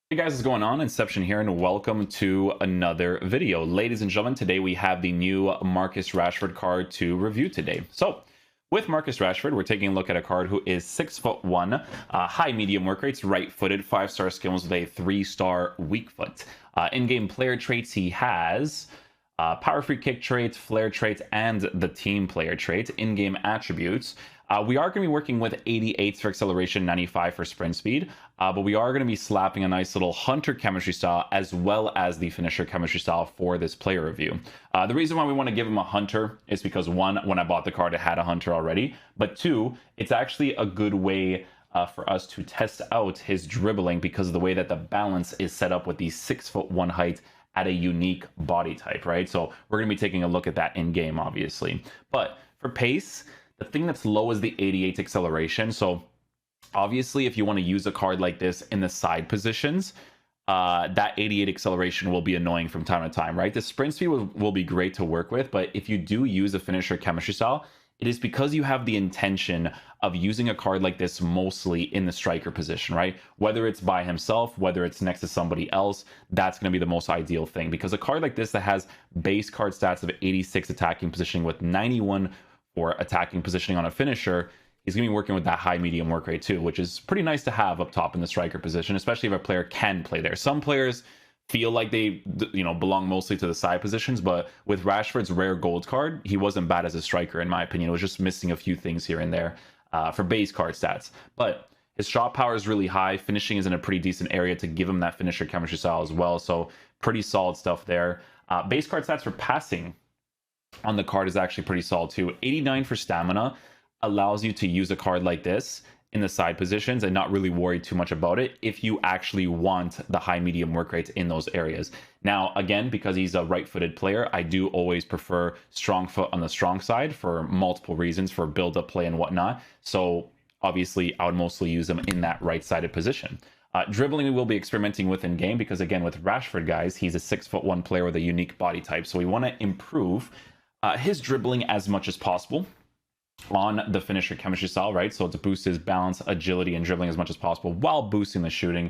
Hey guys, what's going on? Inception here, and welcome to another video. Ladies and gentlemen, today we have the new Marcus Rashford card to review today. So, with Marcus Rashford, we're taking a look at a card who is 6'1", high medium work rates, right-footed, 5-star skills with a 3-star weak foot. In-game player traits, he has power free kick traits, flair traits, and the team player trait. In-game attributes. We are going to be working with 88 for acceleration, 95 for sprint speed, but we are going to be slapping a nice little hunter chemistry style as well as the finisher chemistry style for this player review. The reason why we want to give him a hunter is because, one, when I bought the card, it had a hunter already, but two, it's actually a good way for us to test out his dribbling because of the way that the balance is set up with the 6'1" height at a unique body type, right? So we're going to be taking a look at that in game, obviously. But for pace, the thing that's low is the 88 acceleration. So obviously, if you want to use a card like this in the side positions, that 88 acceleration will be annoying from time to time, right? The sprint speed will be great to work with, but if you do use a finisher chemistry style, it is because you have the intention of using a card like this mostly in the striker position, right? Whether it's by himself, whether it's next to somebody else, that's going to be the most ideal thing. Because a card like this that has base card stats of 86 attacking positioning with 91 for attacking positioning on a finisher, he's going to be working with that high medium work rate too, which is pretty nice to have up top in the striker position, especially if a player can play there. Some players feel like they belong mostly to the side positions, but with Rashford's rare gold card, he wasn't bad as a striker in my opinion. It was just missing a few things here and there for base card stats, but his shot power is really high. Finishing is in a pretty decent area to give him that finisher chemistry style as well, so pretty solid stuff there. Base card stats for passing on the card is actually pretty solid too. 89 for stamina allows you to use a card like this in the side positions and not really worry too much about it if you actually want the high medium work rates in those areas. Now, again, because he's a right-footed player, I do always prefer strong foot on the strong side for multiple reasons, for build-up play and whatnot. So obviously, I would mostly use him in that right-sided position. Dribbling we will be experimenting with in game because, again, with Rashford, guys, he's a 6'1" player with a unique body type. So we want to improve his dribbling as much as possible on the finisher chemistry style, right? So to boost his balance, agility, and dribbling as much as possible while boosting the shooting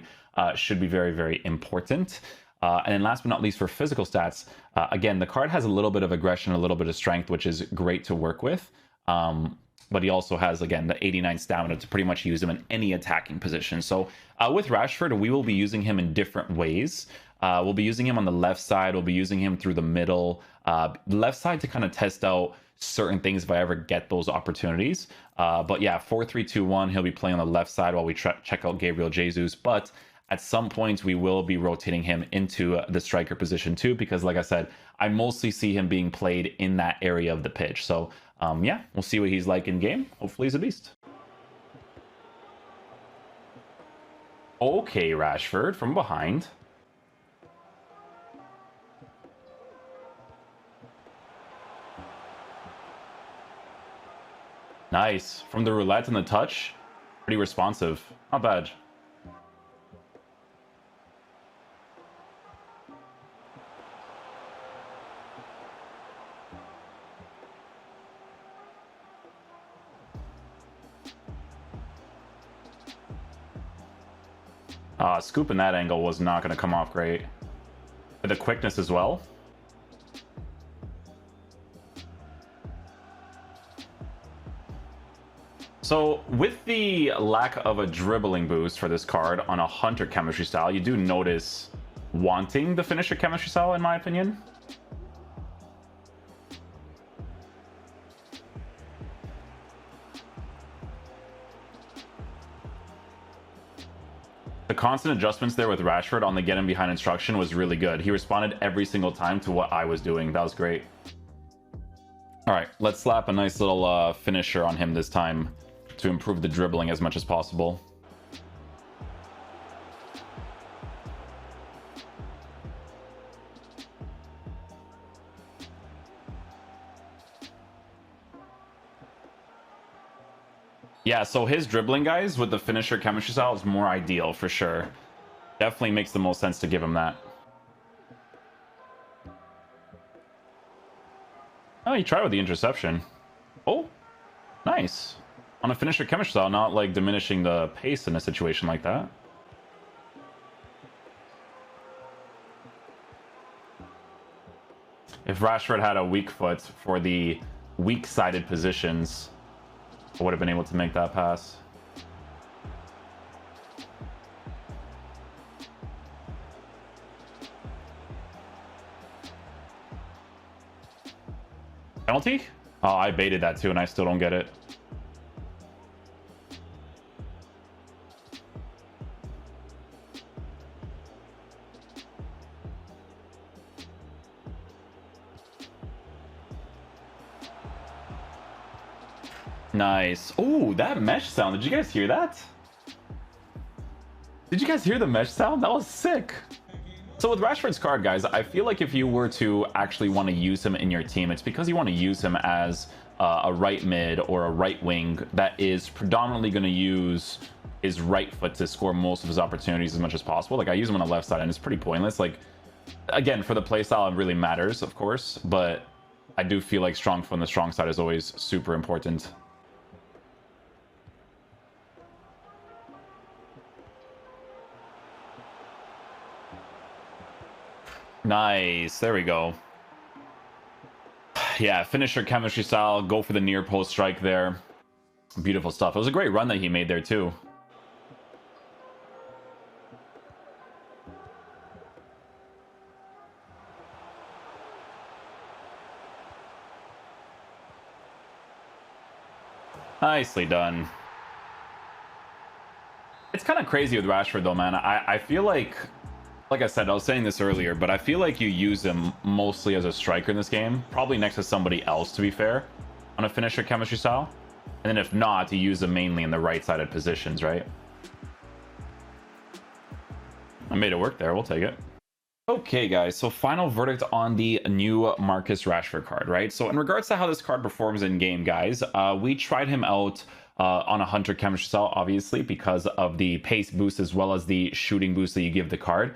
should be very, very important. And then last but not least, for physical stats, again, the card has a little bit of aggression, a little bit of strength, which is great to work with. But he also has, again, the 89 stamina to pretty much use him in any attacking position. So with Rashford, we will be using him in different ways. We'll be using him on the left side. We'll be using him through the middle. Left side to kind of test out certain things if I ever get those opportunities. But yeah, 4-3-2-1, he'll be playing on the left side while we check out Gabriel Jesus. But at some point, we will be rotating him into the striker position too, because like I said, I mostly see him being played in that area of the pitch. So yeah, we'll see what he's like in game. Hopefully he's a beast. Okay, Rashford from behind. Nice. From the roulette and the touch, pretty responsive. Not bad. Scooping that angle was not going to come off great. But the quickness as well. So with the lack of a dribbling boost for this card on a hunter chemistry style, you do notice wanting the finisher chemistry style, in my opinion. The constant adjustments there with Rashford on the get him behind instruction was really good. He responded every single time to what I was doing. That was great. All right, let's slap a nice little finisher on him this time to improve the dribbling as much as possible. Yeah, so his dribbling, guys, with the finisher chemistry style is more ideal for sure. Definitely makes the most sense to give him that. Oh, he tried with the interception. Oh, nice. On a finisher chemistry style, not like diminishing the pace in a situation like that. If Rashford had a weak foot for the weak-sided positions, I would have been able to make that pass. Penalty? Oh, I baited that too, and I still don't get it. Nice. Oh, that mesh sound. Did you guys hear that? Did you guys hear the mesh sound? That was sick. So with Rashford's card, guys, I feel like if you were to actually want to use him in your team, it's because you want to use him as a right mid or a right wing that is predominantly going to use his right foot to score most of his opportunities as much as possible. Like, I use him on the left side, and it's pretty pointless. Like, again, for the playstyle, it really matters, of course, but I do feel like strong foot on the strong side is always super important. Nice. There we go. Yeah, finisher chemistry style. Go for the near post strike there. Beautiful stuff. It was a great run that he made there, too. Nicely done. It's kind of crazy with Rashford, though, man. I feel like I said, I was saying this earlier, but I feel like you use him mostly as a striker in this game. Probably next to somebody else, to be fair, on a finisher chemistry style. And then if not, you use him mainly in the right-sided positions, right? I made it work there. We'll take it. Okay, guys, so final verdict on the new Marcus Rashford card, right? So in regards to how this card performs in game, guys, we tried him out on a Hunter chemistry style, obviously, because of the pace boost as well as the shooting boost that you give the card.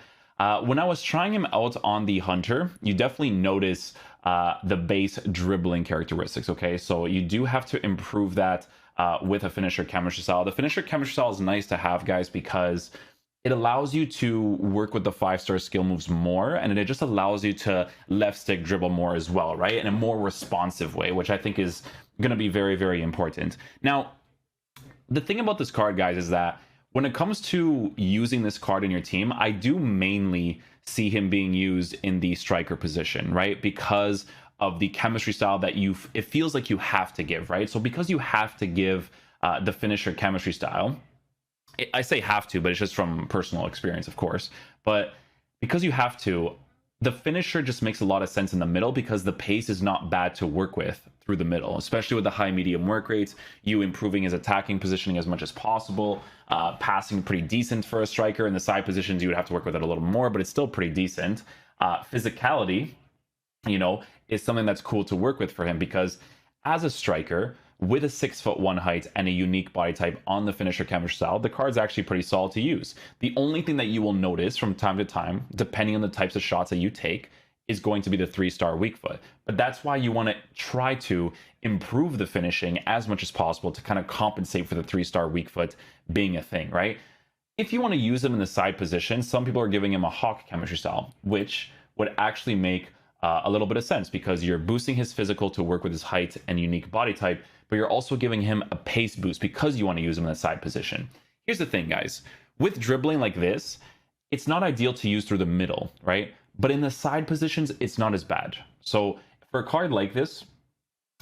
When I was trying him out on the Hunter, you definitely notice the base dribbling characteristics, okay? So you do have to improve that with a finisher chemistry style. The finisher chemistry style is nice to have, guys, because it allows you to work with the 5-star skill moves more, and it just allows you to left stick dribble more as well, right? In a more responsive way, which I think is going to be very, very important. Now, the thing about this card, guys, is that when it comes to using this card in your team, I do mainly see him being used in the striker position, right? Because of the chemistry style that it feels like you have to give, right? So because you have to give the finisher chemistry style, I say have to, but it's just from personal experience, of course. But because you have to, the finisher just makes a lot of sense in the middle because the pace is not bad to work with through the middle, especially with the high medium work rates, you improving his attacking positioning as much as possible, passing pretty decent for a striker. In the side positions, you would have to work with it a little more, but it's still pretty decent. Physicality, you know, is something that's cool to work with for him because as a striker, with a 6'1" height and a unique body type on the finisher chemistry style, the card's actually pretty solid to use. The only thing that you will notice from time to time, depending on the types of shots that you take, is going to be the 3-star weak foot. But that's why you want to try to improve the finishing as much as possible to kind of compensate for the 3-star weak foot being a thing, right? If you want to use him in the side position, some people are giving him a hawk chemistry style, which would actually make a little bit of sense because you're boosting his physical to work with his height and unique body type, but you're also giving him a pace boost because you want to use him in the side position. Here's the thing, guys. With dribbling like this, it's not ideal to use through the middle, right? But in the side positions, it's not as bad. So for a card like this,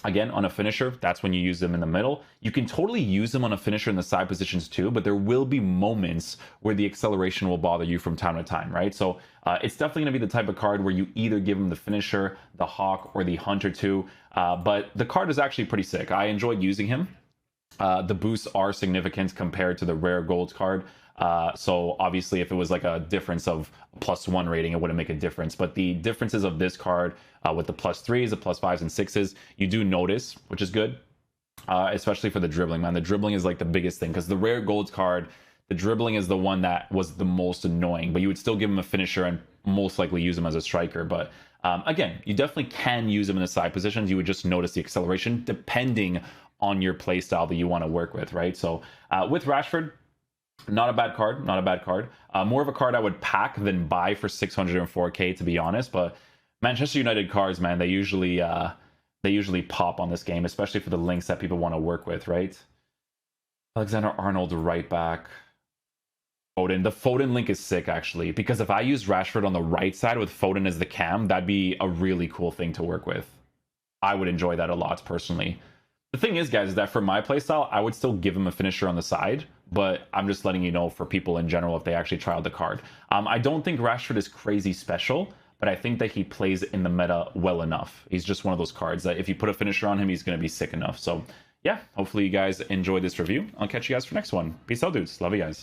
again, on a finisher, that's when you use them in the middle. You can totally use them on a finisher in the side positions too, but there will be moments where the acceleration will bother you from time to time, right? So it's definitely going to be the type of card where you either give him the finisher, the hawk, or the hunter too. But the card is actually pretty sick. I enjoyed using him. The boosts are significant compared to the rare gold card. So obviously if it was like a difference of +1 rating, it wouldn't make a difference. But the differences of this card with the +3s, the +5s, and 6s, you do notice, which is good. Especially for the dribbling, man. The dribbling is like the biggest thing because the rare gold card, the dribbling is the one that was the most annoying, but you would still give him a finisher and most likely use him as a striker. But again, you definitely can use him in the side positions. You would just notice the acceleration depending on your play style that you want to work with, right? So with Rashford, not a bad card, not a bad card. More of a card I would pack than buy for 604k, to be honest. But Manchester United cards, man, they usually pop on this game, especially for the links that people want to work with, right? Alexander Arnold, right back. Foden. The Foden link is sick, actually, because if I use Rashford on the right side with Foden as the cam, that'd be a really cool thing to work with. I would enjoy that a lot, personally. The thing is, guys, is that for my playstyle, I would still give him a finisher on the side, but I'm just letting you know for people in general if they actually try out the card. I don't think Rashford is crazy special, but I think that he plays in the meta well enough. He's just one of those cards that if you put a finisher on him, he's going to be sick enough. So yeah, hopefully you guys enjoyed this review. I'll catch you guys for next one. Peace out, dudes. Love you guys.